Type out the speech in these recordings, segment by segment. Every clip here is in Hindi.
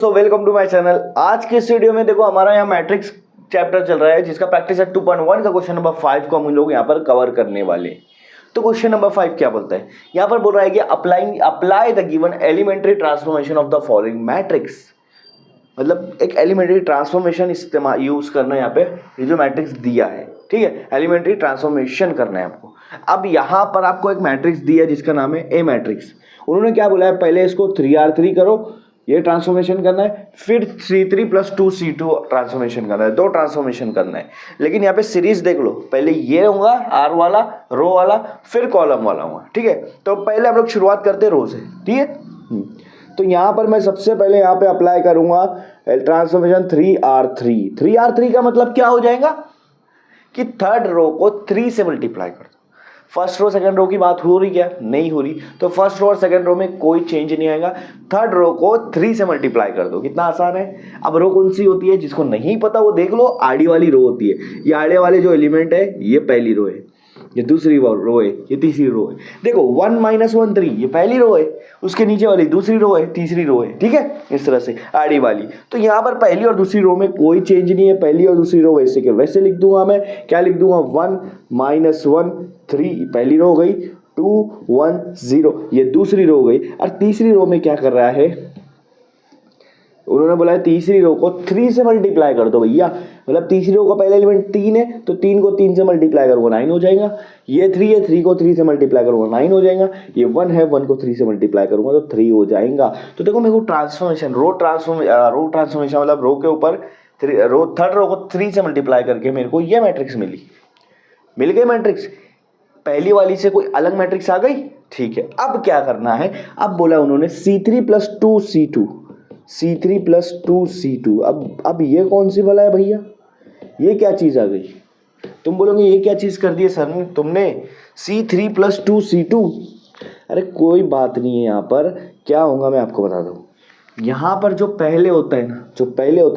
So welcome to my channel. आज के इस वीडियो में देखो हमारा यहाँ मैट्रिक्स चैप्टर चल रहा है जिसका प्रैक्टिस है 2.1 का क्वेश्चन नंबर 5 को हम लोग यहाँ पर कवर करने वाले हैं। तो क्वेश्चन नंबर 5 क्या बोलता है, यहाँ पर बोल रहा है कि apply the given elementary transformation of the following matrix. मतलब एक एलिमेंट्री ट्रांसफॉर्मेशन इस्तेमाल यूज करना है यहाँ पे, ये जो मैट्रिक्स दिया है, ठीक है, एलिमेंट्री ट्रांसफॉर्मेशन करना है आपको। अब यहाँ पर आपको एक मैट्रिक्स दिया है जिसका नाम है ए मैट्रिक्स। उन्होंने क्या बोला है, पहले इसको 3R3 करो, ये ट्रांसफॉर्मेशन करना है, फिर 3 + 2C2 ट्रांसफॉर्मेशन करना है, 2 ट्रांसफॉर्मेशन करना है। लेकिन यहाँ पे सीरीज देख लो, पहले ये होगा R वाला, रो वाला, फिर कॉलम वाला होगा, ठीक है। तो पहले हम लोग शुरुआत करते हैं रो से, ठीक है। तो यहाँ पर मैं सबसे पहले यहाँ पे अप्लाई करूंगा ट्रांसफॉर्मेशन 3R3। 3R3 का मतलब क्या हो जाएगा कि थर्ड रो को 3 से मल्टीप्लाई कर दो। फर्स्ट रो सेकंड रो की बात हो रही क्या, नहीं हो रही, तो फर्स्ट रो और सेकंड रो में कोई चेंज नहीं आएगा। थर्ड रो को 3 से मल्टीप्लाई कर दो, कितना आसान है। अब रो कौन सी होती है, जिसको नहीं पता वो देख लो, आड़ी वाली रो होती है। ये आड़े वाले जो एलिमेंट है ये पहली रो है, ये दूसरी रो है, ये तीसरी रो है। देखो 1 - 1 3, ये पहली रो है, उसके नीचे वाली दूसरी रो है, तीसरी रो है, ठीक है, इस तरह से आड़ी वाली। तो यहाँ पर पहली और दूसरी रो में कोई चेंज नहीं है, पहली और दूसरी रो वैसे के वैसे लिख दूंगा। मैं क्या लिख दूंगा, 1 - 1 3 पहली रो हो गई, 2 1 0 ये दूसरी रो हो गई। और तीसरी रो में क्या कर रहा है, उन्होंने बोला है तीसरी रो को 3 से मल्टीप्लाई कर दो भैया। मतलब तीसरी रो का पहला एलिमेंट 3 है, तो 3 को 3 से मल्टीप्लाई करूंगा 9 हो जाएगा। ये 3 है, 3 को 3 से मल्टीप्लाई करूंगा 9 हो जाएगा। ये 1 है, 1 को 3 से मल्टीप्लाई करूंगा तो 3 हो जाएगा। तो देखो मेरे को ट्रांसफॉर्मेशन रो ट्रांसफॉर्मेशन मतलब रो के ऊपर थर्ड रो को 3 से मल्टीप्लाई करके मेरे को ये मैट्रिक्स मिल गई मैट्रिक्स। पहली वाली से कोई अलग मैट्रिक्स आ गई, ठीक है। अब क्या करना है, अब बोला उन्होंने C3 + 2C2, C3 + 2C2। अब ये कौन सी वाला है भैया, ये क्या चीज आ गई। तुम बोलोगे ये क्या चीज कर दी है सर ने तुमने, C3 + 2C2। अरे कोई बात नहीं है, यहाँ पर क्या होगा मैं आपको बता दूं। यहाँ पर जो पहले होता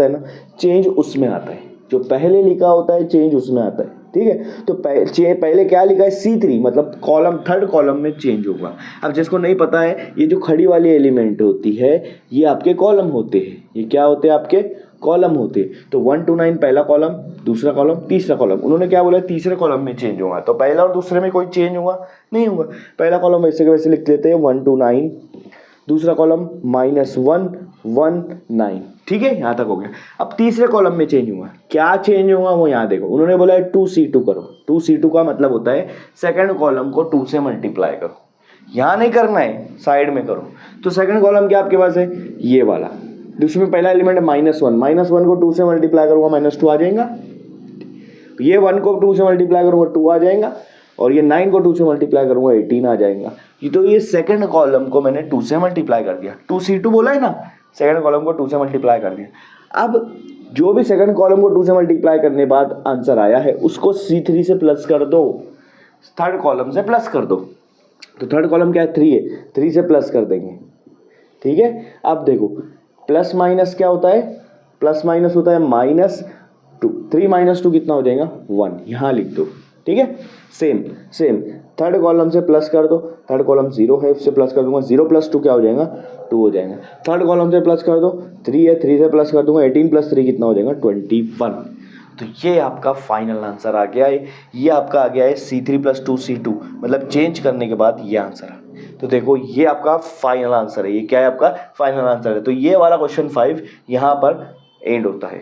है ना चेंज उसमें आता है, जो पहले लिखा होता है चेंज उसमें आता है, ठीक है। तो पहले क्या लिखा है, C3 मतलब कॉलम, थर्ड कॉलम में चेंज होगा। अब जिसको नहीं पता है, ये जो खड़ी वाली एलिमेंट होती है ये आपके कॉलम होते हैं। ये क्या होते हैं, आपके कॉलम होते हैं। तो 1 to 9 पहला कॉलम, दूसरा कॉलम, तीसरा कॉलम। उन्होंने क्या बोला, तीसरे कॉलम में चेंज होगा। तो पहला और दूसरे में कोई चेंज होगा नहीं होगा। पहला कॉलम वैसे के वैसे लिख लेते हैं 1 to 9, दूसरा कॉलम -1 1 9, ठीक है, यहाँ तक हो गया। अब तीसरे कॉलम में चेंज हुआ, क्या चेंज हुआ वो यहाँ देखो। उन्होंने बोला है 2C2 करो। 2C2 का मतलब होता है सेकंड कॉलम को 2 से मल्टीप्लाई करो। यहाँ नहीं करना है, साइड में करो। तो सेकंड कॉलम क्या आपके पास है, ये वाला। दूसरे में पहला एलिमेंट है -1 को 2 से मल्टीप्लाई करूंगा -2 आ जाएगा। ये 1 को 2 से मल्टीप्लाई करूंगा 2 आ जाएगा, और ये 9 को 2 से मल्टीप्लाई करूंगा 18 आ जाएगा। तो ये सेकंड कॉलम को मैंने 2 से मल्टीप्लाई कर दिया। 2C2 बोला है ना, सेकंड कॉलम को 2 से मल्टीप्लाई कर दिया। अब जो भी सेकंड कॉलम को 2 से मल्टीप्लाई करने बाद आंसर आया है उसको C3 से प्लस कर दो, थर्ड कॉलम से प्लस कर दो। तो थर्ड कॉलम क्या है, 3 है, 3 से प्लस कर देंगे, ठीक है। अब देखो प्लस माइनस क्या होता है, प्लस माइनस होता है -2। 3 - 2 कितना हो जाएगा, 1, यहाँ लिख दो, ठीक है। सेम थर्ड कॉलम से प्लस कर दो। थर्ड कॉलम 0 है, उससे प्लस कर दूंगा, 0 + 2 क्या हो जाएगा, 2 हो जाएगा। थर्ड कॉलम से प्लस कर दो, 3 है, 3 से प्लस कर दूंगा, 18 + 3 कितना हो जाएगा, 21। तो ये आपका फाइनल आंसर आ गया है। ये आपका आ गया है C3 + 2C2, मतलब चेंज करने के बाद ये आंसर है। तो देखो ये आपका फाइनल आंसर है। ये क्या है, आपका फाइनल आंसर है। तो ये वाला क्वेश्चन 5 यहाँ पर एंड होता है।